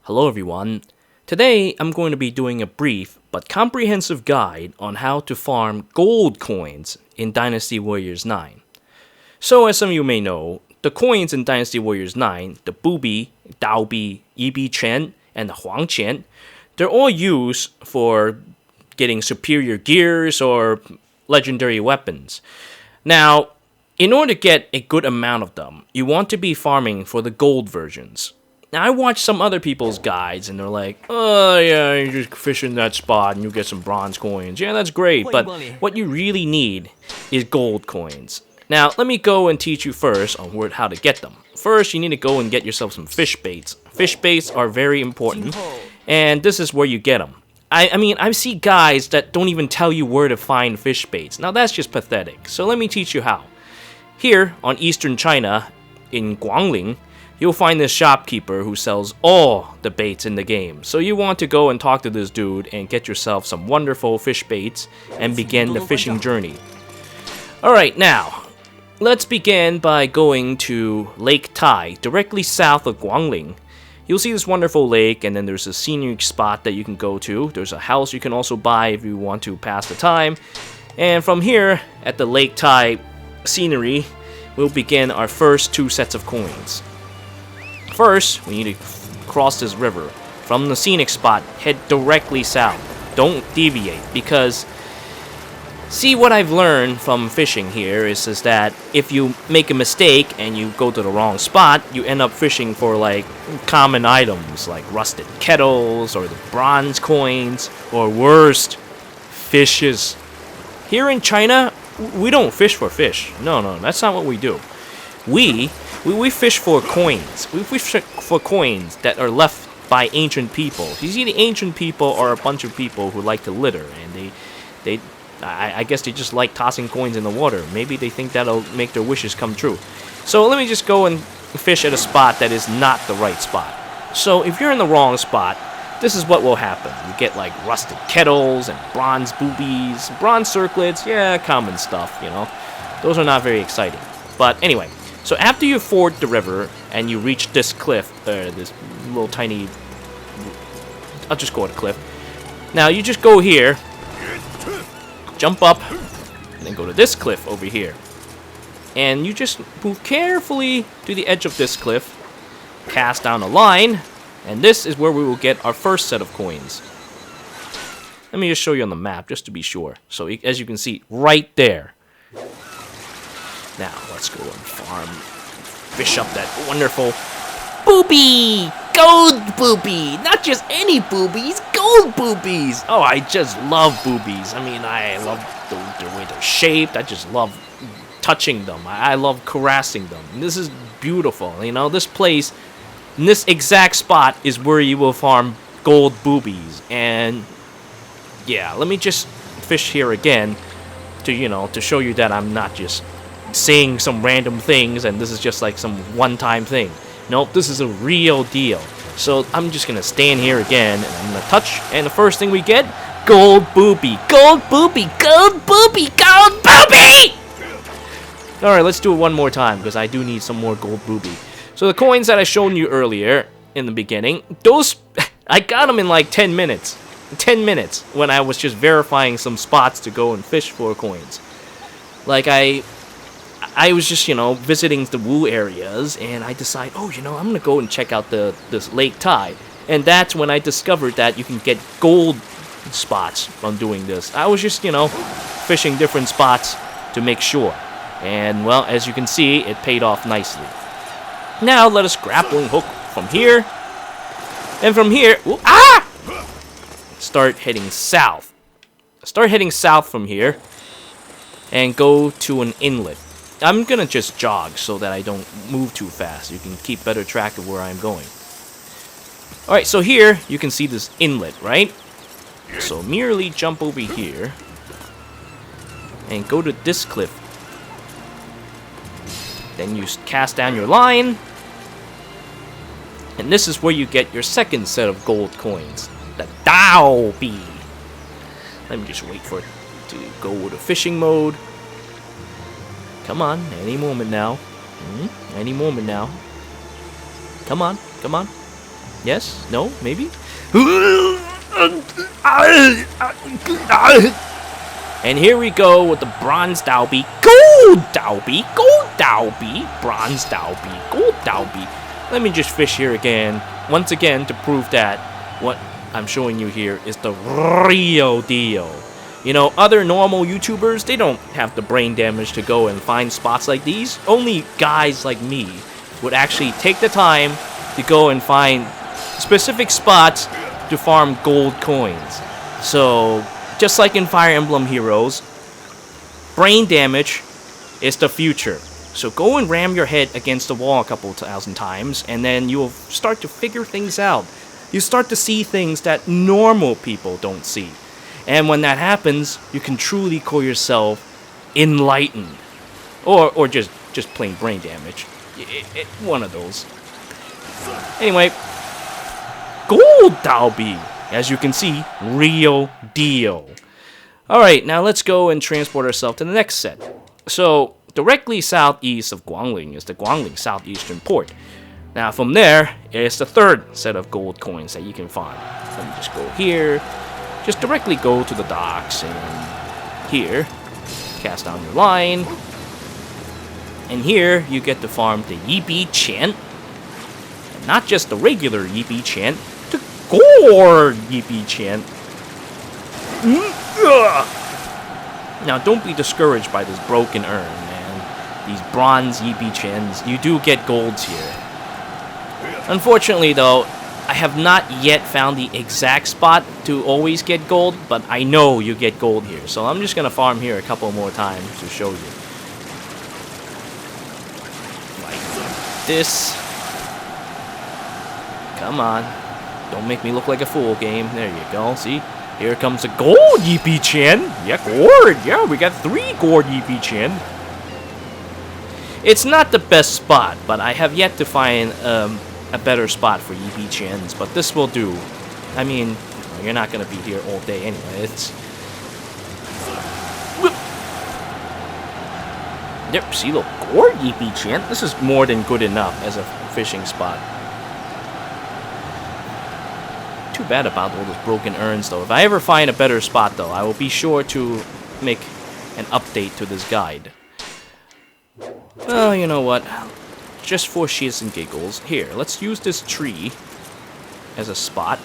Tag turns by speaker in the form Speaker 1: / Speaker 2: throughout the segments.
Speaker 1: Hello everyone. Today I'm going to be doing a brief but comprehensive guide on how to farm gold coins in Dynasty Warriors 9. So as some of you may know, the coins in Dynasty Warriors 9, the Bubi Daobi Yibiqian and the Huanqian, they're all used for getting superior gears or legendary weapons. Now, in order to get a good amount of them, you want to be farming for the gold versions. Now, I watched some other people's guides, and they're like, oh, yeah, you just fish in that spot, and you get some bronze coins. Yeah, that's great, but what you really need is gold coins. Now, let me go and teach you first on how to get them. First, you need to go and get yourself some fish baits. Fish baits are very important, and this is where you get them. I mean, I see guys that don't even tell you where to find fish baits. Now, that's just pathetic, so let me teach you how. Here, on eastern China, in Guangling, you'll find this shopkeeper who sells all the baits in the game. So you want to go and talk to this dude and get yourself some wonderful fish baits and begin the fishing journey. Alright, now, let's begin by going to Lake Tai, directly south of Guangling. You'll see this wonderful lake, and then there's a scenic spot that you can go to. There's a house you can also buy if you want to pass the time. And from here, at the Lake Tai scenery, we'll begin our first two sets of coins. First, we need to cross this river. From the scenic spot, head directly south. Don't deviate, because see, what I've learned from fishing here is that if you make a mistake and you go to the wrong spot, you end up fishing for like common items like rusted kettles or the bronze coins, or worst, fishes. Here in China, we don't fish for fish. No, that's not what we do. We fish for coins. We fish for coins that are left by ancient people. You see, the ancient people are a bunch of people who like to litter, and I guess they just like tossing coins in the water. Maybe they think that'll make their wishes come true. So let me just go and fish at a spot that is not the right spot. So if you're in the wrong spot, this is what will happen. You get like rusted kettles and bronze boobies, bronze circlets, yeah, common stuff, you know. Those are not very exciting. But anyway, so after you ford the river and you reach this cliff, this little tiny, I'll just call it a cliff. Now you just go here, jump up, and then go to this cliff over here. And you just move carefully to the edge of this cliff, cast down a line, and this is where we will get our first set of coins. Let me just show you on the map, just to be sure. So as you can see, right there. Now, let's go and farm, fish up that wonderful Bubi! Gold Bubi! Not just any boobies, gold boobies! Oh, I just love boobies. I mean, I love the way they're shaped. I just love touching them. I love caressing them. And this is beautiful. You know, this place, in this exact spot, is where you will farm gold boobies. And yeah, let me just fish here again to show you that I'm not just saying some random things and this is just like some one-time thing. Nope, this is a real deal. So I'm just gonna stand here again and I'm gonna touch, and the first thing we get, gold booby, gold booby, gold booby, gold booby! Alright, let's do it one more time because I do need some more gold booby. So the coins that I showed you earlier in the beginning, those I got them in like 10 minutes. 10 minutes when I was just verifying some spots to go and fish for coins. Like I was just, visiting the Wu areas, and I decided, I'm going to go and check out this Lake Tai. And that's when I discovered that you can get gold spots from doing this. I was just, fishing different spots to make sure. And, well, as you can see, it paid off nicely. Now, let us grappling hook from here. And from here, start heading south. Start heading south from here and go to an inlet. I'm gonna just jog so that I don't move too fast. You can keep better track of where I'm going. Alright, so here you can see this inlet, right? So merely jump over here and go to this cliff. Then you cast down your line, and this is where you get your second set of gold coins, the Daobi. Let me just wait for it to go to fishing mode. Come on, any moment now. Any moment now. Come on, come on. Yes? No? Maybe? And here we go with the bronze Daobi, gold Daobi, gold Daobi, bronze Daobi, gold Daobi. Let me just fish here again, once again, to prove that what I'm showing you here is the real deal. You know, other normal YouTubers, they don't have the brain damage to go and find spots like these. Only guys like me would actually take the time to go and find specific spots to farm gold coins. So, just like in Fire Emblem Heroes, brain damage is the future. So go and ram your head against the wall a couple thousand times, and then you'll start to figure things out. You start to see things that normal people don't see. And when that happens, you can truly call yourself enlightened. Or just plain brain damage. One of those. Anyway, gold Daobi. As you can see, real deal. Alright, now let's go and transport ourselves to the next set. So, directly southeast of Guangling is the Guangling Southeastern Port. Now from there, it's the third set of gold coins that you can farm. Let me just go here. Just directly go to the docks and here, cast down your line. And here, you get to farm the Yibiqian. And not just the regular Yibiqian, the gold Yibiqian. Now, don't be discouraged by this broken urn, man. These bronze Yibiqians, you do get golds here. Unfortunately, though, I have not yet found the exact spot to always get gold, but I know you get gold here. So I'm just going to farm here a couple more times to show you. Like this. Come on. Don't make me look like a fool, game. There you go. See? Here comes a gold Yibiqian. Yeah, gold. Yeah, we got 3 gold Yibiqian. It's not the best spot, but I have yet to find a better spot for Yibiqians, but this will do. I mean, you're not going to be here all day anyway. It's... Yep, see, look, gold Yibiqian. This is more than good enough as a fishing spot. Too bad about all those broken urns, though. If I ever find a better spot, though, I will be sure to make an update to this guide. Well, you know what? Just for shits and giggles. Here, let's use this tree as a spot.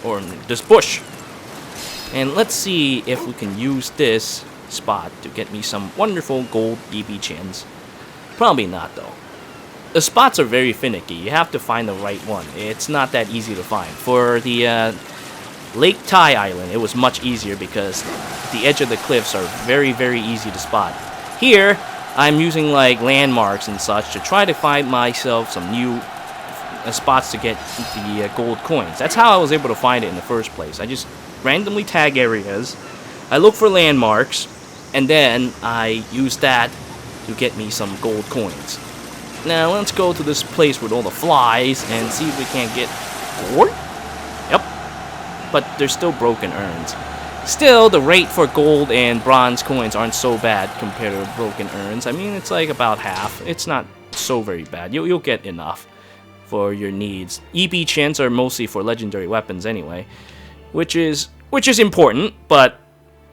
Speaker 1: Or this bush. And let's see if we can use this spot to get me some wonderful gold Yibiqians. Probably not, though. The spots are very finicky. You have to find the right one. It's not that easy to find. For the Lake Tai Island, it was much easier because the edge of the cliffs are very, very easy to spot. Here, I'm using like landmarks and such to try to find myself some new spots to get the gold coins. That's how I was able to find it in the first place. I just randomly tag areas, I look for landmarks, and then I use that to get me some gold coins. Now let's go to this place with all the flies and see if we can't get gold. Yep, but there's still broken urns. Still, the rate for gold and bronze coins aren't so bad compared to broken urns. I mean, it's like about half. It's not so very bad. You'll get enough for your needs. Yibiqians are mostly for legendary weapons anyway, which is important, but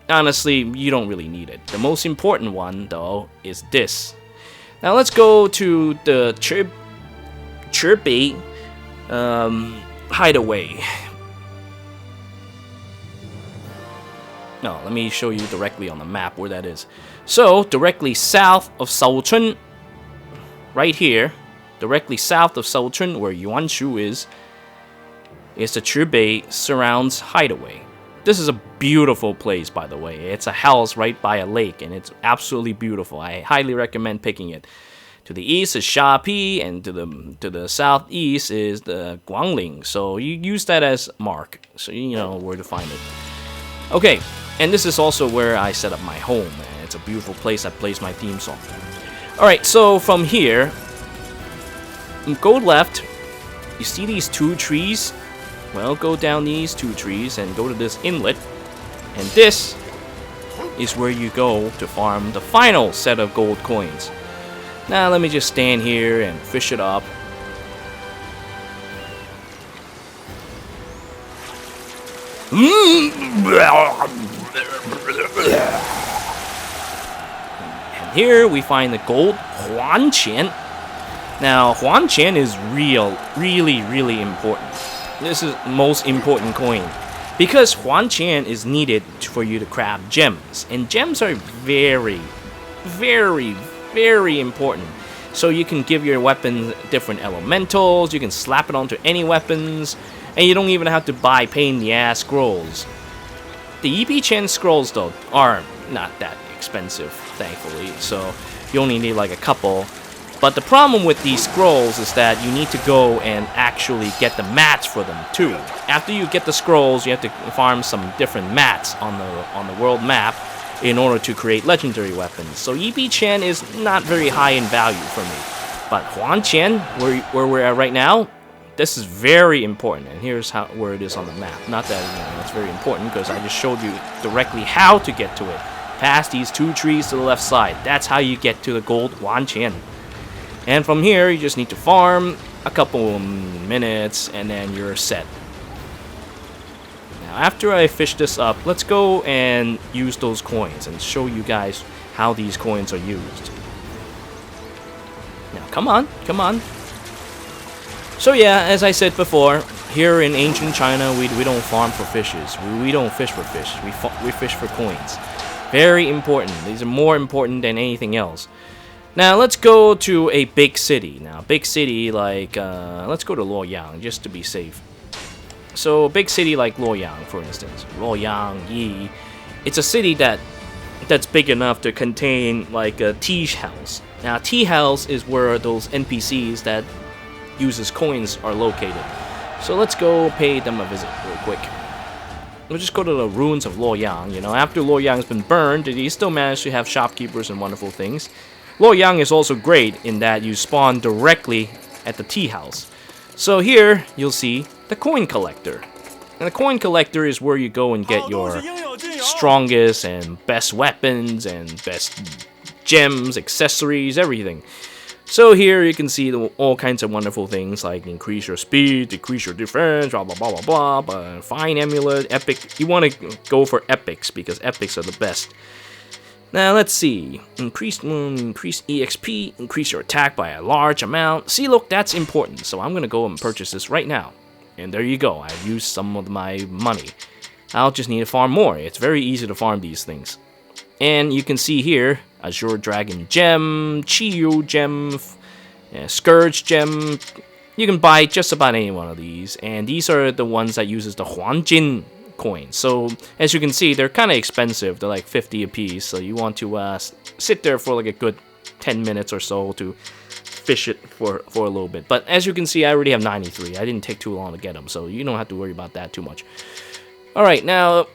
Speaker 1: honestly, you don't really need it. The most important one, though, is this. Now let's go to the Bubi hideaway. No, let me show you directly on the map where that is. So, directly south of Shaochun, right here, directly south of Shaochun, where Yuanshu is the Bubi Surrounds Hideaway. This is a beautiful place, by the way. It's a house right by a lake, and it's absolutely beautiful. I highly recommend picking it. To the east is Shapi, and to the southeast is the Guangling. So you use that as mark, so you know where to find it. Okay, and this is also where I set up my home. And it's a beautiful place. I plays my theme song. All right, so from here, go left. You see these 2 trees? Well, go down these 2 trees and go to this inlet. And this is where you go to farm the final set of gold coins. Now, let me just stand here and fish it up. And here we find the gold Huanqian. Now, Huanqian is really important. This is the most important coin. Because Huanqian is needed for you to craft gems. And gems are very important. So you can give your weapons different elementals, you can slap it onto any weapons, and you don't even have to buy pain-in-the-ass scrolls. The Yibiqian scrolls, though, are not that expensive, thankfully, so you only need like a couple. But the problem with these scrolls is that you need to go and actually get the mats for them too. After you get the scrolls, you have to farm some different mats on the world map in order to create legendary weapons. So Yibiqian is not very high in value for me. But Huanqian, where we're at right now, this is very important. And here's where it is on the map. Not that it's very important because I just showed you directly how to get to it. Past these two trees to the left side. That's how you get to the gold Huanqian. And from here, you just need to farm a couple minutes, and then you're set. Now, after I fish this up, let's go and use those coins and show you guys how these coins are used. Now, come on. So yeah, as I said before, here in ancient China, we don't farm for fishes. We don't fish for fish. We fish for coins. Very important. These are more important than anything else. Now, let's go to a big city. Now, big city like, let's go to Luoyang, just to be safe. So, a big city like Luoyang, for instance. Luoyang, Yi. It's a city that's big enough to contain, like, a tea house. Now, tea house is where those NPCs that uses coins are located. So, let's go pay them a visit real quick. We'll just go to the ruins of Luoyang. After Luoyang's been burned, they still manage to have shopkeepers and wonderful things. Luoyang is also great in that you spawn directly at the tea house. So here, you'll see the coin collector. And the coin collector is where you go and get your strongest and best weapons and best gems, accessories, everything. So here you can see all kinds of wonderful things like increase your speed, decrease your defense, blah blah blah blah blah, fine amulet, epic. You want to go for epics because epics are the best. Now, let's see. Increase EXP, increase your attack by a large amount. See, look, that's important. So I'm going to go and purchase this right now. And there you go. I've used some of my money. I'll just need to farm more. It's very easy to farm these things. And you can see here, Azure Dragon Gem, Chiyu Gem, Scourge Gem. You can buy just about any one of these. And these are the ones that uses the Huanjin coins. So as you can see, they're kind of expensive. They're like 50 a piece, so you want to sit there for like a good 10 minutes or so to fish it for a little bit. But as you can see, I already have 93. I didn't take too long to get them, so you don't have to worry about that too much. Alright, now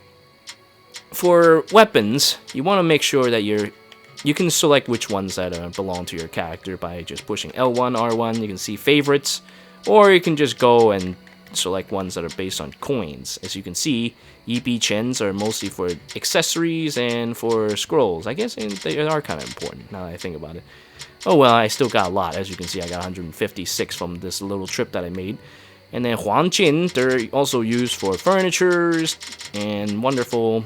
Speaker 1: for weapons, you want to make sure that you can select which ones that belong to your character by just pushing L1, R1. You can see favorites, or you can just go and select ones that are based on coins. As you can see, Yibiqians are mostly for accessories and for scrolls. I guess they are kind of important now that I think about it. Oh well, I still got a lot. As you can see, I got 156 from this little trip that I made. And then Huangjin, they're also used for furnitures and wonderful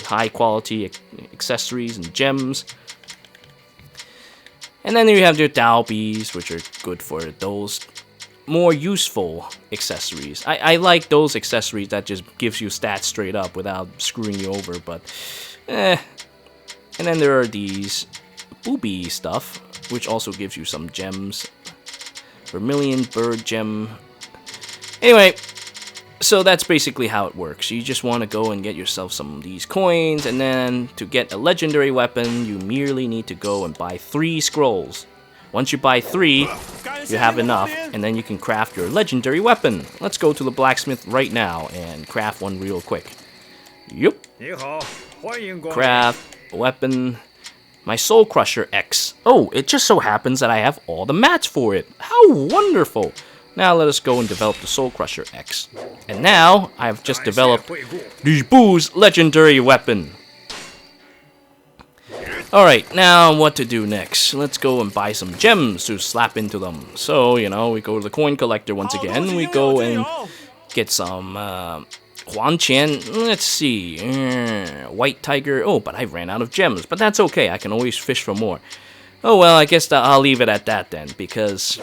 Speaker 1: high quality accessories and gems. And then you have your Daobies, which are good for those more useful accessories. I like those accessories that just gives you stats straight up without screwing you over, but And then there are these Bubi stuff, which also gives you some gems. Vermilion bird gem. Anyway, so that's basically how it works. You just want to go and get yourself some of these coins, and then to get a legendary weapon, you merely need to go and buy 3 scrolls. Once you buy 3, you have enough, and then you can craft your legendary weapon. Let's go to the blacksmith right now and craft one real quick. Yup. Craft a weapon. My Soul Crusher X. Oh, it just so happens that I have all the mats for it. How wonderful. Now let us go and develop the Soul Crusher X. And now, I've just developed the Boo's legendary weapon. Alright, now what to do next? Let's go and buy some gems to slap into them. So, we go to the coin collector once again. We go and get some Huanqian, let's see. White tiger. Oh, but I ran out of gems. But that's okay. I can always fish for more. Oh, well, I guess I'll leave it at that then, because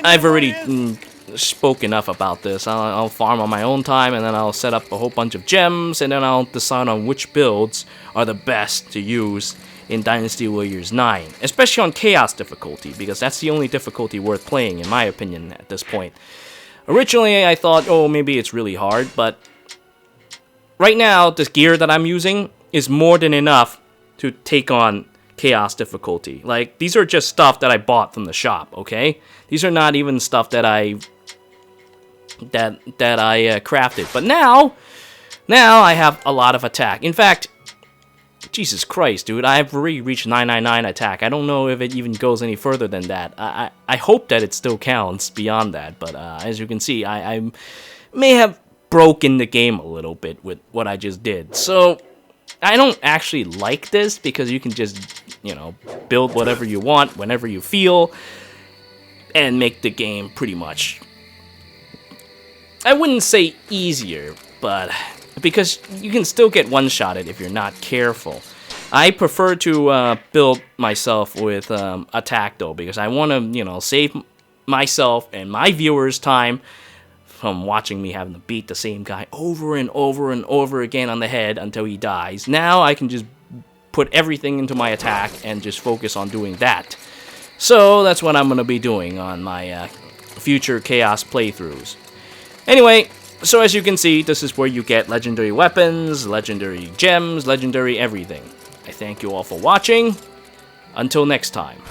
Speaker 1: I've already spoke enough about this. I'll farm on my own time, and then I'll set up a whole bunch of gems, and then I'll decide on which builds are the best to use in Dynasty Warriors 9, especially on Chaos difficulty, because that's the only difficulty worth playing, in my opinion, at this point. Originally, I thought, oh, maybe it's really hard, but right now, this gear that I'm using is more than enough to take on Chaos difficulty. Like, these are just stuff that I bought from the shop, okay? These are not even stuff that I crafted. But now I have a lot of attack. In fact, Jesus Christ, dude, I've already reached 999 attack. I don't know if it even goes any further than that. I hope that it still counts beyond that, but as you can see, I may have broken the game a little bit with what I just did. So I don't actually like this, because you can just, you know, build whatever you want whenever you feel and make the game pretty much, I wouldn't say easier, but because you can still get one-shotted if you're not careful. I prefer to build myself with attack, though, because I want to, you know, save myself and my viewers time from watching me having to beat the same guy over and over and over again on the head until he dies. Now I can just put everything into my attack and just focus on doing that. So that's what I'm going to be doing on my future Chaos playthroughs. Anyway, so as you can see, this is where you get legendary weapons, legendary gems, legendary everything. I thank you all for watching. Until next time.